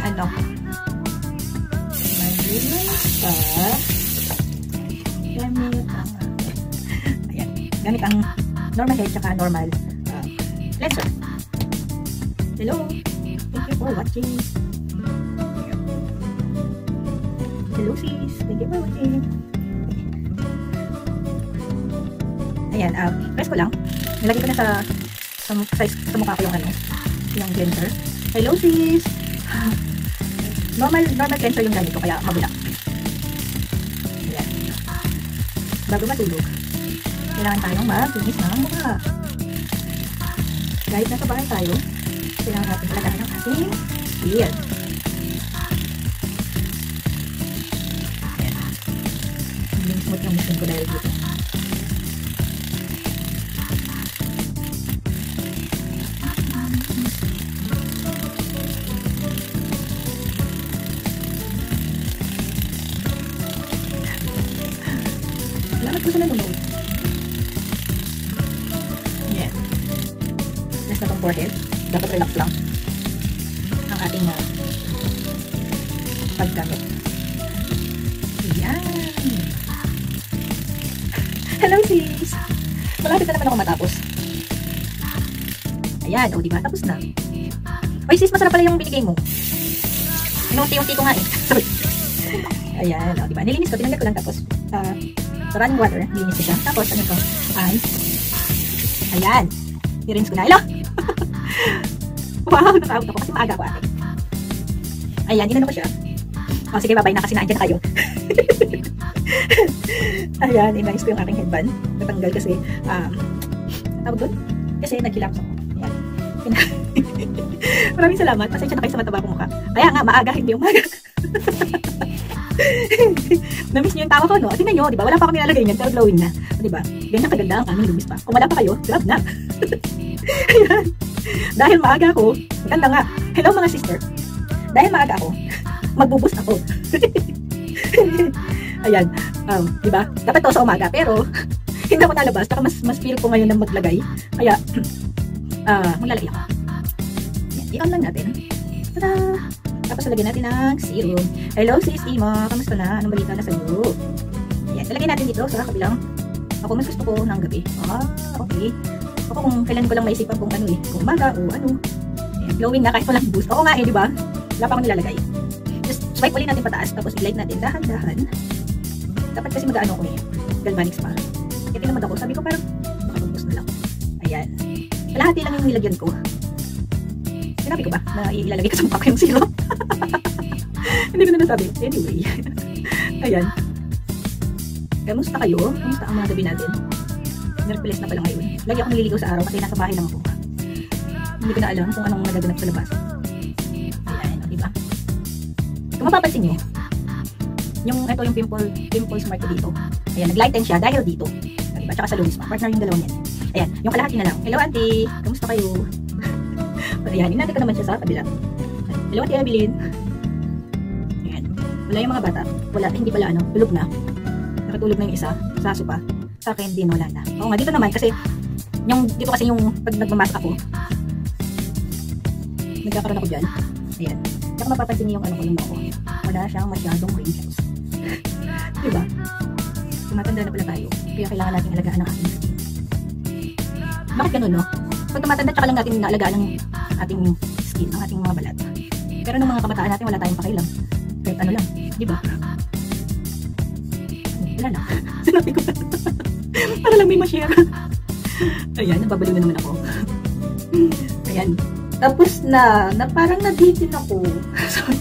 ano. Gamit ang normal head tsaka normal cleanser. Hello. Thank you for watching. Hello sis. Thank you for watching. Ayan, press ko lang. Nilagay ko na sa mukha ko yung ano, yung cleanser. Hello sis. Normal cleanser yung ganito, kaya mabula. Ayan. Bago matulog, kailangan tayong maglinis ng mukha. Kahit nasa bahay tayo, kailangan natin palagahan ng ating skin. Ayan. Hindi smooth yung skin ko dahil dito. Salamat po sa nanonood. Ayan. Nasa itong forehead. Dapat relax lang ang ating paggamit. Ayan. Hello sis. Malapit na naman ako matapos. Ayan. O diba? Tapos na. Oy sis, masarap pala yung binigay mo. Inunti-unti ko nga eh. Sorry. Ayan. O diba? Nilinis ko. Tinanggal ko lang tapos sa running water. Nilinis ko siya. Tapos ano ko? Ay. Ayan. I-rinse ko na. Hello! Wow, naka-out ako kasi maaga ko ate. Ayan, ginano ko siya. O, sige, bye-bye na kasi naandyan na kayo. Ayan, inayos ko yung aking headband. Natanggal kasi, tawag doon? Kasi nag-collapse ako. Ayan. Maraming salamat. Pasensya na kayo sa mataba kong mukha. Kaya nga, maaga, hindi umaga. Namiss niyo yung tawa ko, no? At tingnan nyo, diba? Wala pa kami nalagay niyan, pero glowing na. Diba? Ganyan kaganda ang aming lumis pa. Kung wala pa kayo, grab na. Ayan. Dahil maaga ako, maganda nga. Hello mga sister. Dahil maaga ako, magbuboost ako. Ayan. Diba? Dapat to sa umaga, pero hindi ako nalabas. Saka mas feel ko ngayon na maglagay. Kaya, maglalagay ako. Ayan. I-on lang natin. Tada! Tapos lagyan natin ng serum. Hello sis Ima, kamusta na? Anong balita na sa'yo? Ayan, ilagay natin dito sa kabilang. Ako mas gusto ko ng gabi. Okay. Ako kung kailan ko lang maisipan kung ano eh. Kung umaga o ano. Ayan, glowing na kahit walang boost. Oo nga eh, di ba? Wala pa akong nilalagay. Just swipe ulit natin pataas. Tapos i-light natin dahan-dahan. Dapat kasi mag-ano ko eh. Galvanic spa. Kaya tinamad ako. Sabi ko parang makapag-boost na lang. Ayan. Kalahati lang yung nilagyan ko. Sinabi ko ba na ilalagay ko sa mukha ko yung serum? Hindi ko na nasabi. Anyway. Ayan. Kamusta kayo? Kamusta ang mga gabi natin? Nerpilis na pala ngayon. Lagi ako naliligaw sa araw kasi nasa bahay lang ako. Hindi ko na alam kung anong nagaganap sa labas. Ayan. Diba? Kung mapapansin nyo, ito yung pimples mark dito. Ayan. Nag-lighten siya dahil dito. Diba? Tsaka sa lumis pa. Partner yung dalawa niyan. Ayan. Yung kalahati na lang. Hello auntie. Kamusta kayo? Ayan, inati ko naman siya sa kabila. Hello, Ate Evelyn. Ayan. Wala yung mga bata. Wala, hindi pala ano, tulog na. Nakatulog na yung isa. Sa sopa. Sa akin din, wala na. Oo nga, dito naman kasi, dito kasi yung pag nagmamask ako, nagkakaroon ako dyan. Ayan. Saka mapapansin niyo yung ano ko yung ako. Wala siyang masyadong wrinkles. Diba? Tumatanda na pala tayo. Kaya kailangan natin alagaan ang ating skin. Bakit ganun, no? Pag tumatanda, tsaka lang natin inaalagaan ng ating skin, ang ating mga balat. Pero nung mga kabataan natin, wala tayong pakialam. Kahit ano lang, di ba? Wala na. Sinabi ko na. Para lang may ma-share. Ayan, nababaliw na naman ako. Ayan. Tapos na parang nabitin ako. Sorry.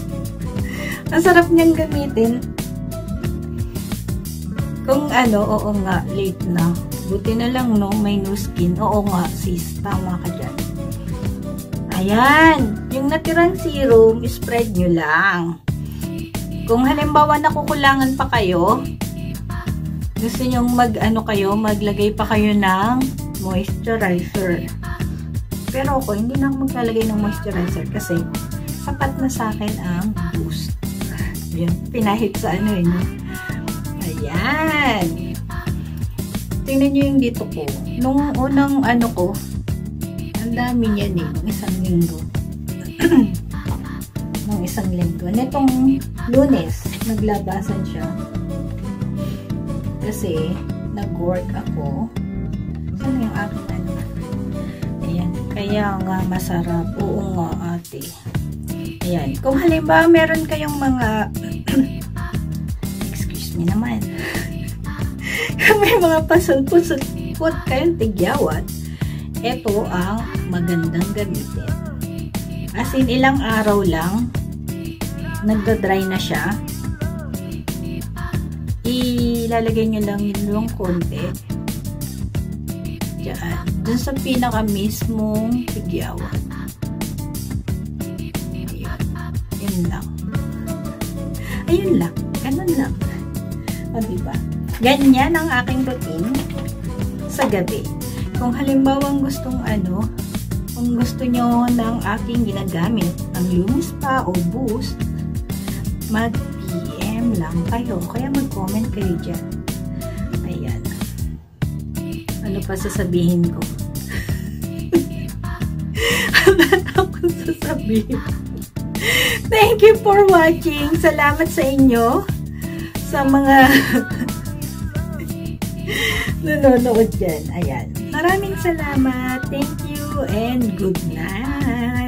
Ang sarap niyang gamitin. Kung ano, oo nga, late na. Buti na lang, no? May new skin. Oo nga, sis. Tama ka dyan. Ayan. Yung natirang serum, spread nyo lang. Kung halimbawa nakukulangan pa kayo, gusto nyong maglagay pa kayo ng moisturizer. Pero ako, hindi na ako maglalagay ng moisturizer kasi sapat na sa akin ang boost. Ayan. Pinahit sa ano yun. Ayan. Tingnan nyo yung dito ko. Nung unang ano ko, ang dami niyan eh. Nung isang linggo. Nung isang linggo. Netong Lunes, naglabasan siya. Kasi, nag-work ako. Saan yung aking ano? Ayan. Kaya nga masarap. Oo nga, ate. Ayan. Kung halimbawa meron kayong mga excuse me naman. Kung may mga pasal-pusot kayong tigyawat, ito ang magandang gamitin. As in, ilang araw lang, nagda-dry na siya. Ilalagay nyo lang yung konti. Diyan. Dun sa pinaka mismong tigyawat. Ayun. Yun lang. Ayun lang. Ganun lang. O, diba? Ganyan ang aking routine sa gabi. Kung halimbawa kung gusto nyo ng aking ginagamit, ang Lumispa o Boost, mag-PM lang kayo. Kaya mag-comment kayo dyan. Ayan. Ano pa sasabihin ko? Ano akong sasabihin? Thank you for watching. Salamat sa inyo. Sa mga nanonood dyan. Ayan. Maraming salamat. Thank you and good night.